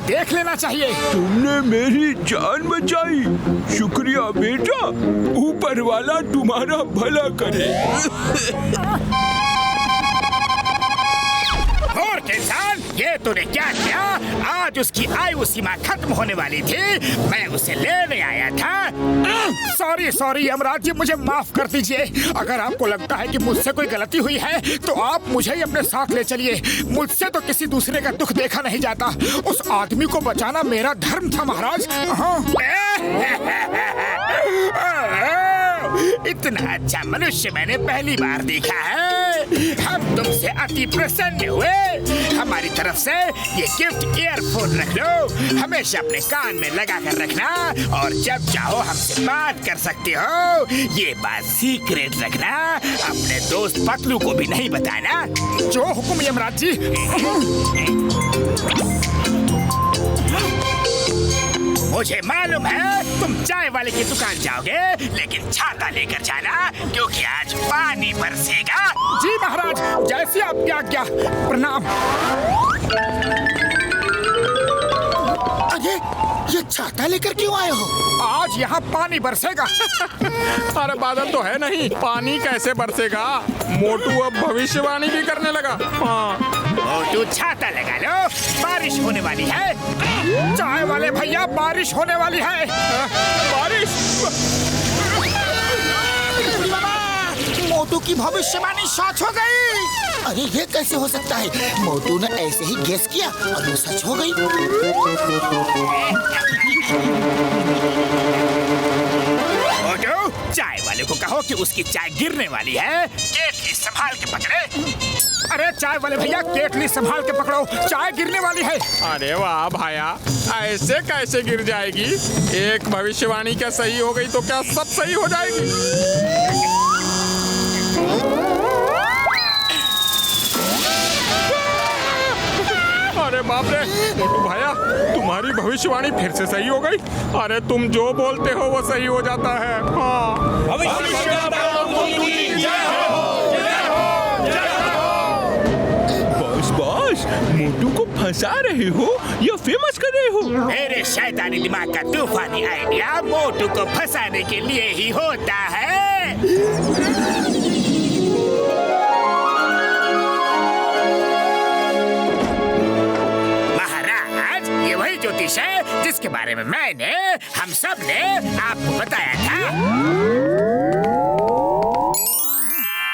देख लेना चाहिए। तुमने मेरी जान बचाई, शुक्रिया बेटा। ऊपर वाला तुम्हारा भला करे। मूर्ख इंसान, ये तूने क्या किया? आज उसकी आयु सीमा खत्म होने वाली थी, मैं उसे लेने आया था। सॉरी यमराज जी, मुझे माफ कर दीजिए। अगर आपको लगता है कि मुझसे कोई गलती हुई है तो आप मुझे ही अपने साथ ले चलिए। मुझसे तो किसी दूसरे का दुख देखा नहीं जाता। उस आदमी को बचाना मेरा धर्म था महाराज। इतना अच्छा मनुष्य मैंने पहली बार देखा है। हम तुमसे अति प्रसन्न हुए। हमारी तरफ से ये गिफ्ट ईयरफोन रख लो, हमेशा अपने कान में लगा कर रखना और जब चाहो हमसे बात कर सकते हो। ये बात सीक्रेट रखना, अपने दोस्त पतलू को भी नहीं बताना। जो हुक्म यमराज जी। मुझे मालूम है तुम चाय वाले की दुकान जाओगे, लेकिन छाता लेकर जाना क्योंकि आज पानी बरसेगा। जी महाराज, जैसी आपकी आज्ञा। प्रणाम। अरे ये छाता लेकर क्यों आए हो? आज यहाँ पानी बरसेगा। अरे बादल तो है नहीं, पानी कैसे बरसेगा? मोटू अब भविष्यवाणी भी करने लगा। हाँ, मोटू छाता लगा लो, बारिश होने वाली है। चाय वाले भैया, बारिश होने वाली है। बारिश। मोटू की भविष्यवाणी सच हो गई। अरे ये कैसे हो सकता है? मोटू ने ऐसे ही गेस किया और वो सच हो गई। मोटू, चाय वाले को कहो कि उसकी चाय गिरने वाली है, केतली संभाल के पकड़े। अरे चाय वाले भैया, केतली संभाल के पकड़ो, चाय गिरने वाली है। अरे वाह भाया, ऐसे कैसे गिर जाएगी? एक भविष्यवाणी क्या सही हो गई तो क्या सब सही हो जाएगी? अरे बाप रे, मोटू भाया, तुम्हारी भविष्यवाणी फिर से सही हो गई। अरे तुम जो बोलते हो वो सही हो जाता है। हाँ, बॉस, मोटू को फंसा रहे हो या फेमस कर रहे हो? मेरे शैतानी दिमाग का तूफानी आइडिया मोटू को फंसाने के लिए ही होता है। महाराज, ये वही ज्योतिष है जिसके बारे में मैंने, हम सब ने आपको बताया था।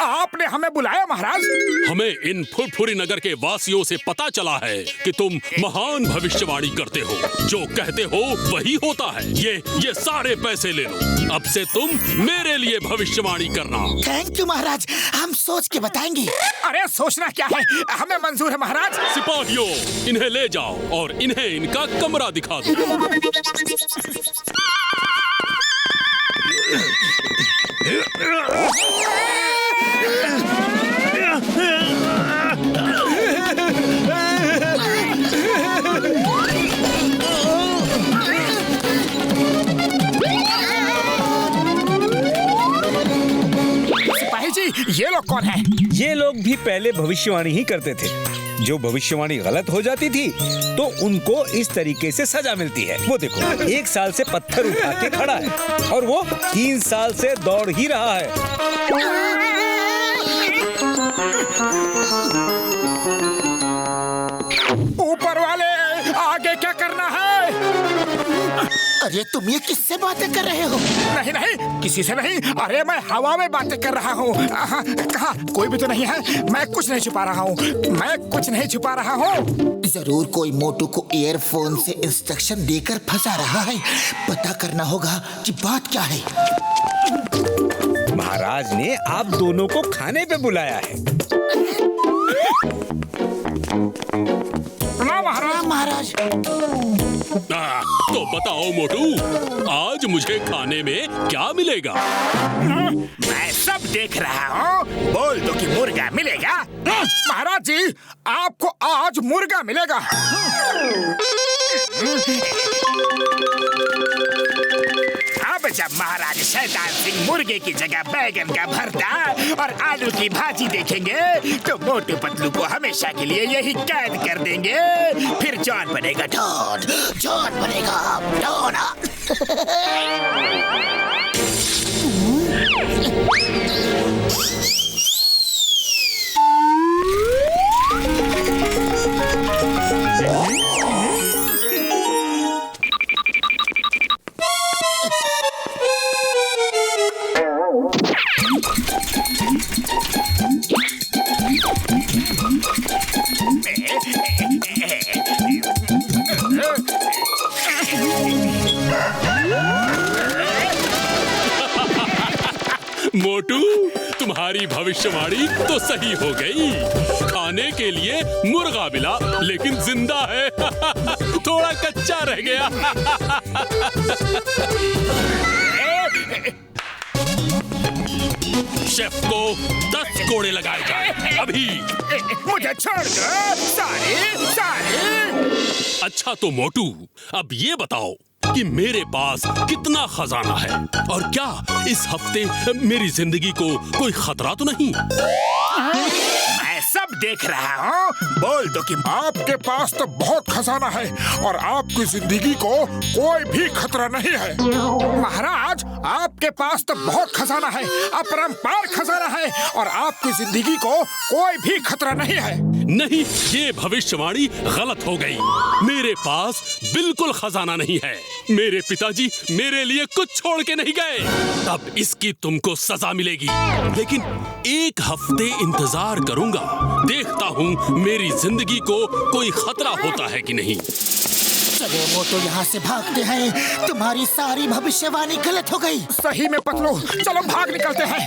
आपने हमें बुलाया महाराज? हमें इन फुरफुरी नगर के वासियों से पता चला है कि तुम महान भविष्यवाणी करते हो। जो कहते हो वही होता है। ये सारे पैसे ले लो। अब से तुम मेरे लिए भविष्यवाणी करना। थैंक यू महाराज, हम सोच के बताएंगे। अरे सोचना क्या है, हमें मंजूर है महाराज। सिपाहियों, इन्हें ले जाओ और इन्हें इनका कमरा दिखा दो। सिपाही जी, ये लोग कौन हैं? ये लोग भी पहले भविष्यवाणी ही करते थे। जो भविष्यवाणी गलत हो जाती थी तो उनको इस तरीके से सजा मिलती है। वो देखो, 1 साल से पत्थर उठा के खड़ा है और वो 3 साल से दौड़ ही रहा है। ऊपर वाले, आगे क्या करना है? अरे तुम ये किससे बातें कर रहे हो? नहीं नहीं, किसी से नहीं। अरे मैं हवा में बातें कर रहा हूँ। कहाँ? कोई भी तो नहीं है। मैं कुछ नहीं छुपा रहा हूँ, मैं कुछ नहीं छुपा रहा हूँ। जरूर कोई मोटू को ईयरफोन से इंस्ट्रक्शन देकर फंसा रहा है। पता करना होगा कि बात क्या है। महाराज ने आप दोनों को खाने पे बुलाया है। महाराज, तो बताओ मोटू, आज मुझे खाने में क्या मिलेगा? मैं सब देख रहा हूँ। बोल दो कि मुर्गा मिलेगा। महाराज जी, आपको आज मुर्गा मिलेगा। अब जब महाराज शैतान सिंह मुर्गे की जगह बैगन का भरता और आलू की भाजी देखेंगे तो मोटू पतलू को हमेशा के लिए यही कैद कर देंगे। फिर जॉन बनेगा डॉन, जॉन बनेगा डॉन। मोटू, तुम्हारी भविष्यवाणी तो सही हो गई। खाने के लिए मुर्गा मिला लेकिन जिंदा है। थोड़ा कच्चा रह गया। शेफ को 10 कोड़े लगाए जाए अभी। मुझे छोड़ दो सारे। अच्छा तो मोटू, अब ये बताओ कि मेरे पास कितना खजाना है और क्या इस हफ्ते मेरी जिंदगी को कोई खतरा तो नहीं? मैं सब देख रहा हूँ। बोल दो कि आपके पास तो बहुत खजाना है और आपकी जिंदगी को कोई भी खतरा नहीं है। महाराज, आपके पास तो बहुत खजाना है, अपरंपार खजाना है और आपकी जिंदगी को कोई भी खतरा नहीं है। नहीं, ये भविष्यवाणी गलत हो गई। मेरे पास बिल्कुल खजाना नहीं है। मेरे पिताजी मेरे लिए कुछ छोड़ के नहीं गए। तब इसकी तुमको सजा मिलेगी। लेकिन 1 हफ्ते इंतजार करूंगा, देखता हूँ मेरी जिंदगी को कोई खतरा होता है कि नहीं। चलो मोटू, यहाँ से भागते हैं। तुम्हारी सारी भविष्यवाणी गलत हो गई। सही में पतलू, चलो भाग निकलते हैं।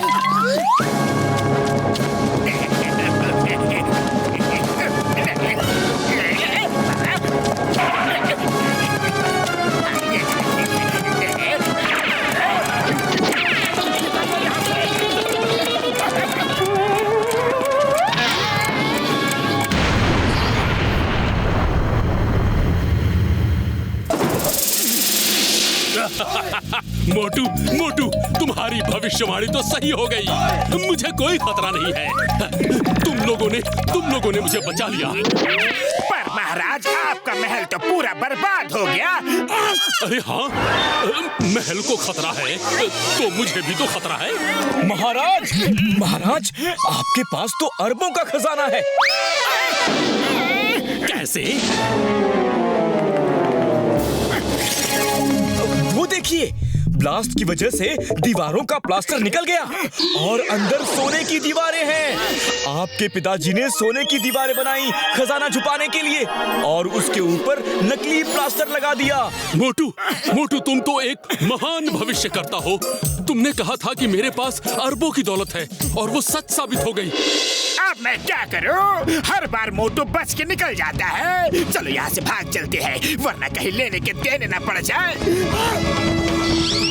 मोटू, मोटू, तुम्हारी भविष्यवाणी तो सही हो गई। मुझे कोई खतरा नहीं है। तुम लोगों ने मुझे बचा लिया। पर महाराज, आपका महल तो पूरा बर्बाद हो गया। अरे हाँ, महल को खतरा है तो मुझे भी तो खतरा है। महाराज, आपके पास तो अरबों का खजाना है। कैसे? वो देखिए, ब्लास्ट की वजह से दीवारों का प्लास्टर निकल गया और अंदर सोने की दीवारें हैं। आपके पिताजी ने सोने की दीवारें बनाई खजाना छुपाने के लिए और उसके ऊपर नकली प्लास्टर लगा दिया। मोटू, तुम तो एक महान भविष्य करता हो। तुमने कहा था कि मेरे पास अरबों की दौलत है और वो सच साबित हो गई। अब मैं क्या करूं? हर बार मोटू बच के निकल जाता है। चलो यहाँ से भाग चलते हैं, वरना कहीं लेने के देने ना पड़ जाए।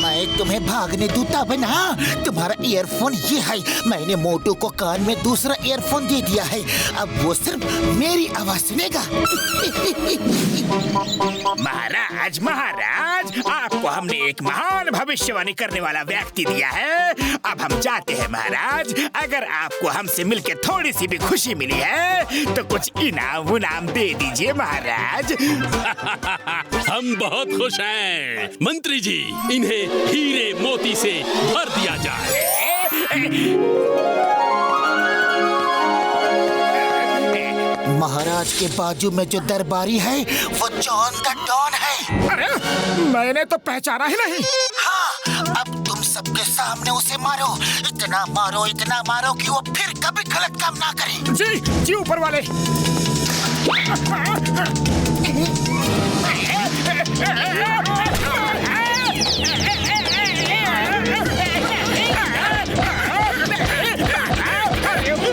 मैं तुम्हें भागने दूँ तब ना। तुम्हारा ईयरफोन ये है। मैंने मोटू को कान में दूसरा ईयरफोन दे दिया है। अब वो सिर्फ मेरी आवाज सुनेगा। महाराज, आपको हमने एक महान भविष्यवाणी करने वाला व्यक्ति दिया है। अब हम चाहते हैं महाराज, अगर आपको हमसे मिलकर थोड़ी सी भी खुशी मिली है तो कुछ इनाम दे दीजिए महाराज। हम बहुत खुश हैं। मंत्री जी, इन्हें हीरे मोती से भर दिया जाए। महाराज के बाजू में जो दरबारी है वो जॉन द डॉन है। अरे, मैंने तो पहचाना ही नहीं। हाँ, अब तुम सबके सामने उसे मारो। इतना मारो कि वो फिर कभी गलत काम ना करे। जी ऊपर वाले। ऊपर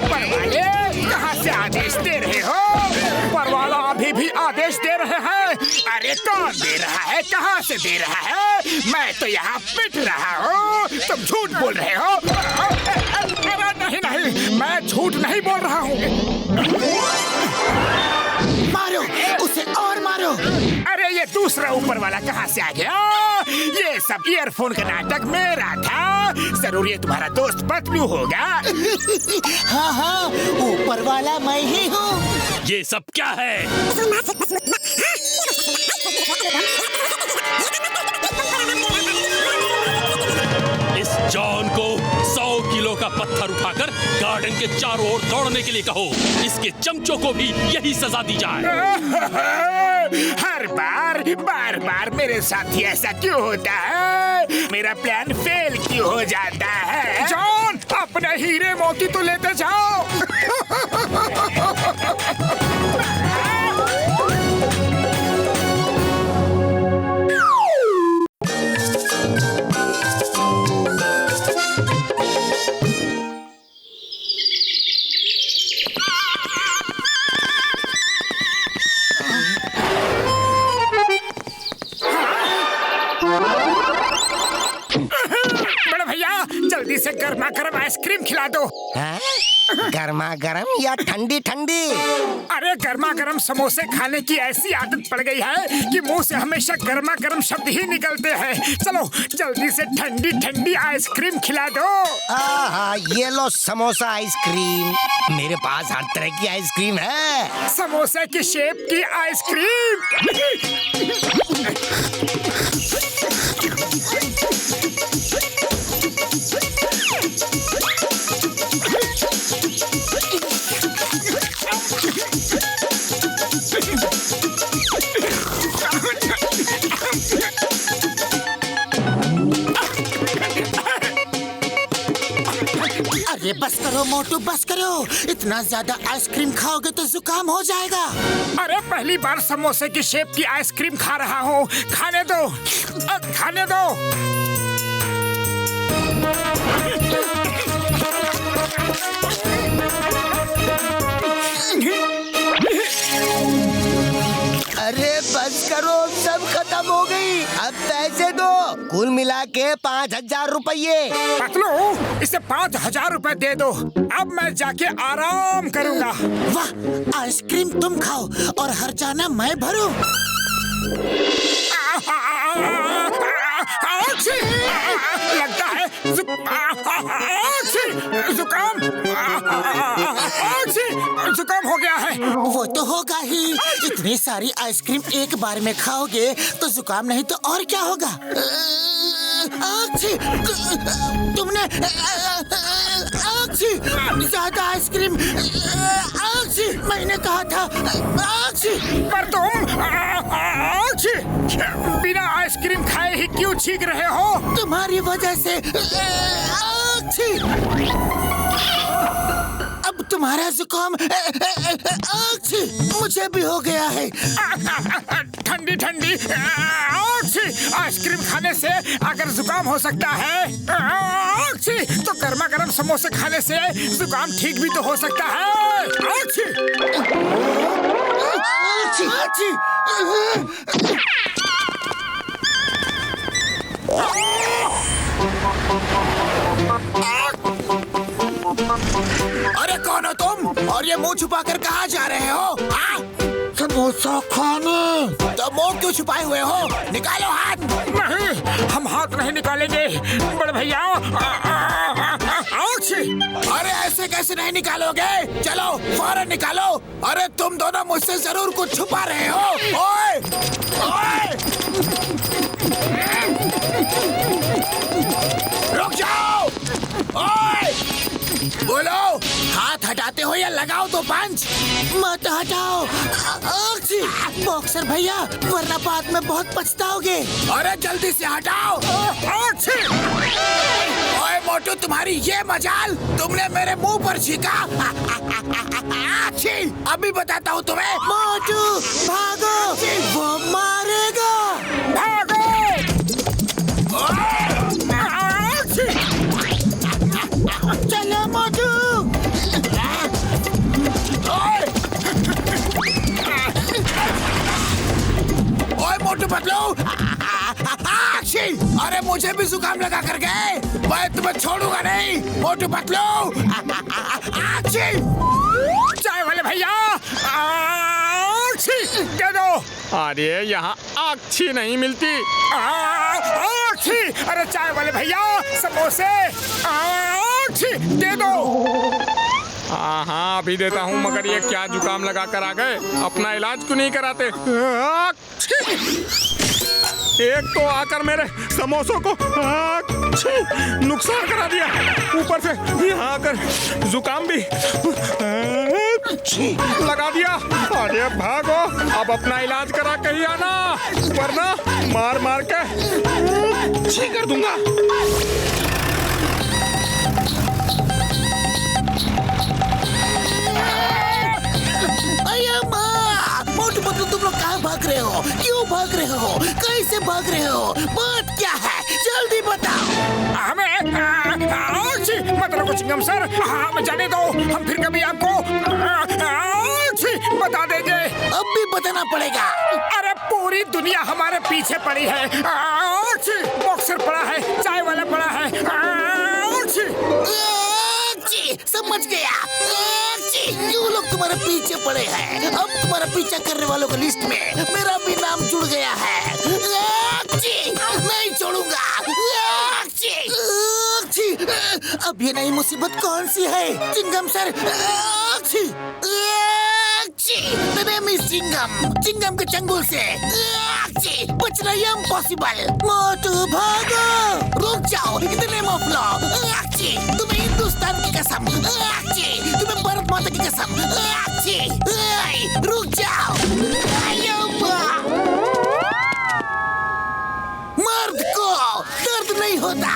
वाले, कहाँ से आदेश दे रहे हो? ऊपर वाला अभी भी आदेश दे रहे हैं। अरे कौन दे रहा है? कहाँ से दे रहा है? मैं तो यहाँ पिट रहा हूँ। तुम झूठ बोल रहे हो। अरे नहीं, मैं झूठ नहीं बोल रहा हूँ। मारो उसे और मारो। अरे ये दूसरा ऊपर वाला कहाँ से आ गया? ये सब ईयरफोन का नाटक मेरा था। जरूर ये तुम्हारा दोस्त बतलू होगा। हाँ हाँ, ऊपर वाला मैं ही हूँ। ये सब क्या है? इस जॉन को 100 किलो का पत्थर उठाकर गार्डन के चारों ओर दौड़ने के लिए कहो। इसके चमचों को भी यही सजा दी जाए। हर बार बार मेरे साथ ही ऐसा क्यों होता है? मेरा प्लान फेल क्यों हो जाता है? जॉन, अपने हीरे मोती तो लेते जाओ। बड़े भैया, जल्दी से गर्मा गर्म आइसक्रीम खिला दो। गर्मा गर्म या ठंडी ठंडी? अरे गर्मा गर्म समोसे खाने की ऐसी आदत पड़ गई है कि मुंह से हमेशा गर्मा गर्म शब्द ही निकलते हैं। चलो जल्दी से ठंडी ठंडी आइसक्रीम खिला दो। आहा, ये लो समोसा आइसक्रीम। मेरे पास हर तरह की आइसक्रीम है। समोसे की शेप की आइसक्रीम। अरे बस करो मोटू, बस करो। इतना ज्यादा आइसक्रीम खाओगे तो जुकाम हो जाएगा। अरे पहली बार समोसे की शेप की आइसक्रीम खा रहा हूँ, खाने दो, खाने दो। अरे बस करो, सब खत्म हो गई। अब पैसे दो। कुल मिला के 5000 रुपये। पतलू, इसे 5000 रुपए दे दो। अब मैं जाके आराम करूँगा। वाह, आइसक्रीम तुम खाओ और हर जाना मैं भरूं। लगता है जुकाम जुकाम हो गया है। वो तो होगा ही। इतनी सारी आइसक्रीम एक बार में खाओगे तो जुकाम नहीं तो और क्या होगा। तुमने ज्यादा आइसक्रीम। मैंने कहा था। पर तुम बिना आइसक्रीम खाए ही क्यों छींक रहे हो? तुम्हारी वजह से। अब तुम्हारा जुकाम मुझे भी हो गया है। ठंडी ठंडी आइसक्रीम खाने से अगर जुकाम हो सकता है तो गर्मा गर्म समोसे खाने से जुकाम ठीक भी तो हो सकता है। अरे कौन हो तुम और ये मुंह छुपाकर कहाँ जा रहे हो? समोसा खाने। तो मुंह क्यों छुपाए हुए हो? निकालो हाथ। नहीं, हम हाथ नहीं निकालेंगे बड़े भैया। अरे ऐसे कैसे नहीं निकालोगे? चलो फौरन निकालो। अरे तुम दोनों मुझसे जरूर कुछ छुपा रहे हो। ओए! ओए! रुक जाओ। ओए! बोलो, हाथ हटाते हो या लगाओ तो पंच? मत हटाओ बॉक्सर भैया, वरना बाद में बहुत पछताओगे। अरे जल्दी से हटाओ। ओए मोटू, तुम्हारी ये मजाल, तुमने मेरे मुंह पर छींका। अभी बताता हूँ तुम्हें। मोटू भागो, वो मारेगा। भागो। चलो मोटू। ओए मोटू पतलू। अरे मुझे भी जुकाम लगा कर गए। मैं तुम्हें छोड़ूंगा नहीं मोटू पतलू। चाय वाले भैया, आक्षी दे दो। अरे यहाँ आक्षी नहीं मिलती। आक्षी, अरे चाय वाले भैया समोसे, आक्षी दे दो। हाँ अभी देता हूँ, मगर ये क्या जुकाम लगा कर आ गए, अपना इलाज क्यों नहीं कराते। एक तो आकर मेरे समोसों को नुकसान करा दिया, ऊपर से यहाँ आकर जुकाम भी लगा दिया। अरे भागो, अब अपना इलाज करा के ही आना, वरना मार मार के ठीक कर दूंगा। मोटू पतलू, तुम लोग कहाँ भाग रहे हो? क्यों भाग रहे हो? कैसे भाग रहे हो? बात क्या है? जल्दी बताओ। हमें मतलब चिंगम सर, हमें जाने दो, हम फिर कभी आपको बता देंगे। अब भी बताना पड़ेगा। अरे पूरी दुनिया हमारे पीछे पड़ी है। बॉक्सर पड़ा है, चाय वाला पड़ा है। समझ गया। क्यों लोग तुम्हारे पीछे पड़े हैं? अब तुम्हारा पीछा करने वालों की लिस्ट में मेरा भी नाम जुड़ गया है। नहीं छोड़ूंगा। अब ये नई मुसीबत कौन सी है? चिंगम सर, चिंगम के चंगुल से बचना ही इम्पॉसिबल। मोटू भागो, रुक जाओ, इतने मफलो। तुम्हें हिंदुस्तान की कसम, तुम्हें भारत माता की कसम, रुक जाओ। मर्द को दर्द नहीं होता।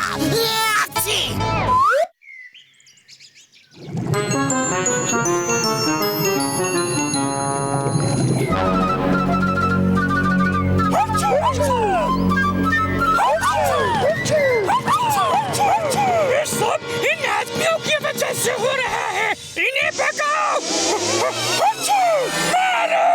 से हो रहा है, इन्हें भगाओ। मारो।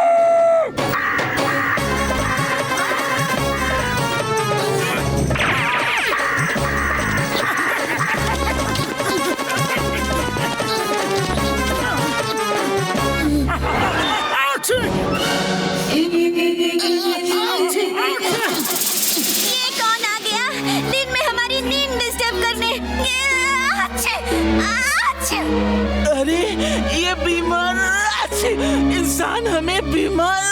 ये कौन आ गया दिन में हमारी नींद डिस्टर्ब करने? अरे ये बीमार इंसान हमें बीमार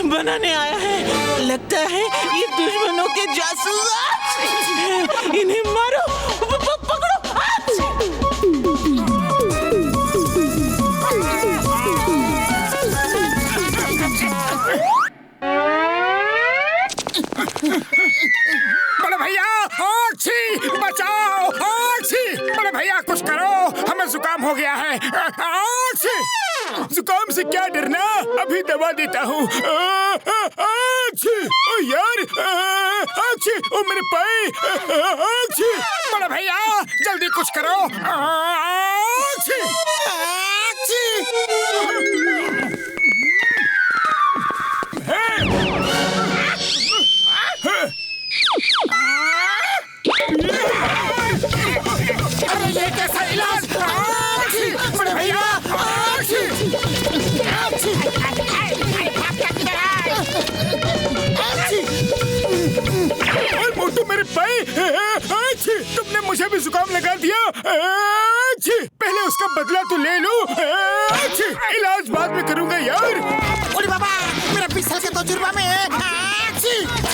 बनाने आया है। लगता है ये दुश्मनों के जासूस। इन्हें मारो, पकड़ो। बड़े भैया, बचाओ। बड़े भैया कुछ करो, हमें जुकाम हो गया है। जुकाम से क्या डरना, अभी दवा देता हूँ। यार, ओ मेरे पाए। बड़े भैया जल्दी कुछ करो। अरे ये कैसा इलाज? बड़े भैया, मोटू मेरे पाए। तुमने मुझे भी जुकाम लगा दिया। पहले उसका बदला तो ले लो। इलाज बाद में करूंगा यार। अरे बाबा, मेरा 20 साल के तजुर्बा में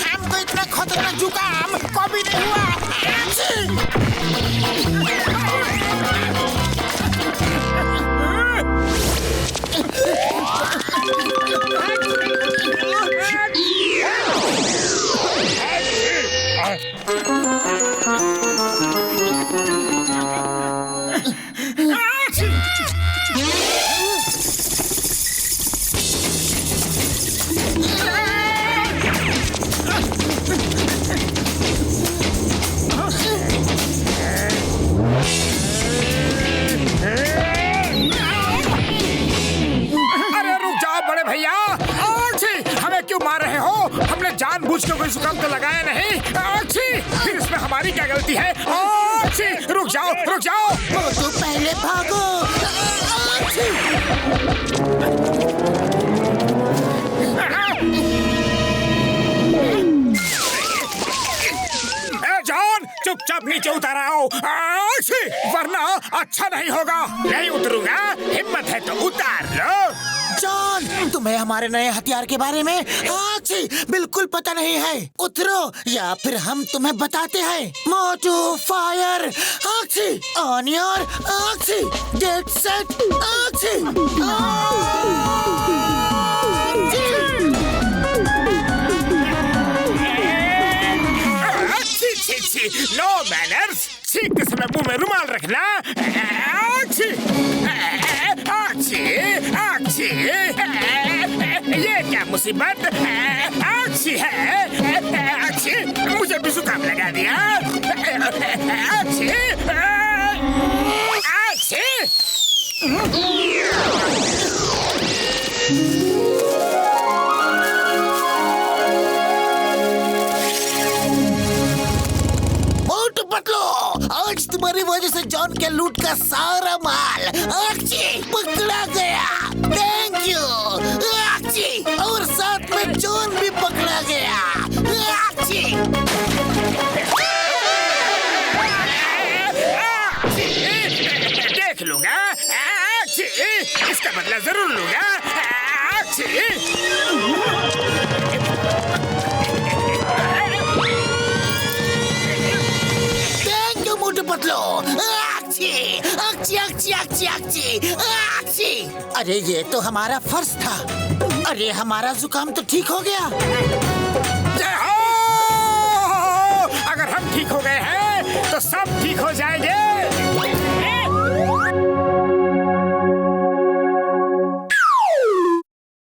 हमको इतना खतरनाक जुकाम कभी नहीं हुआ। क्यों मार रहे हो? हमने जानबूझ के कोई जुकाम तो लगाया नहीं। आच्छी, फिर इसमें हमारी क्या गलती है? आच्छी, रुक जाओ, रुक जाओ। मोटू पहले भागो। आच्छी। जॉन, चुपचाप नीचे उतर आओ, वरना अच्छा नहीं होगा। नहीं उतरूंगा, हिम्मत है तो उतार लो। जॉन, तुम्हें हमारे नए हथियार के बारे में बिल्कुल पता नहीं है। उतरो या फिर हम तुम्हें बताते हैं। Motu fire, on your, get set, no manners. छींकते समय मुंह में रुमाल रखना। आच्छी, आच्छी, आच्छी, ये क्या मुसीबत आच्छी है। आच्छी, मुझे भी जुकाम लगा दिया। आच्छी, आच्छी। आज तुम्हारी वजह से जॉन के लूट का सारा माल पकड़ा गया। Thank you. और साथ में जॉन भी पकड़ा गया। देख लूंगा। इसका बदला जरूर लूंगा। मोटू पतलो। अरे ये तो हमारा फर्ज था। अरे हमारा जुकाम तो ठीक हो गया। अगर हम ठीक हो गए हैं तो सब ठीक हो जाएंगे।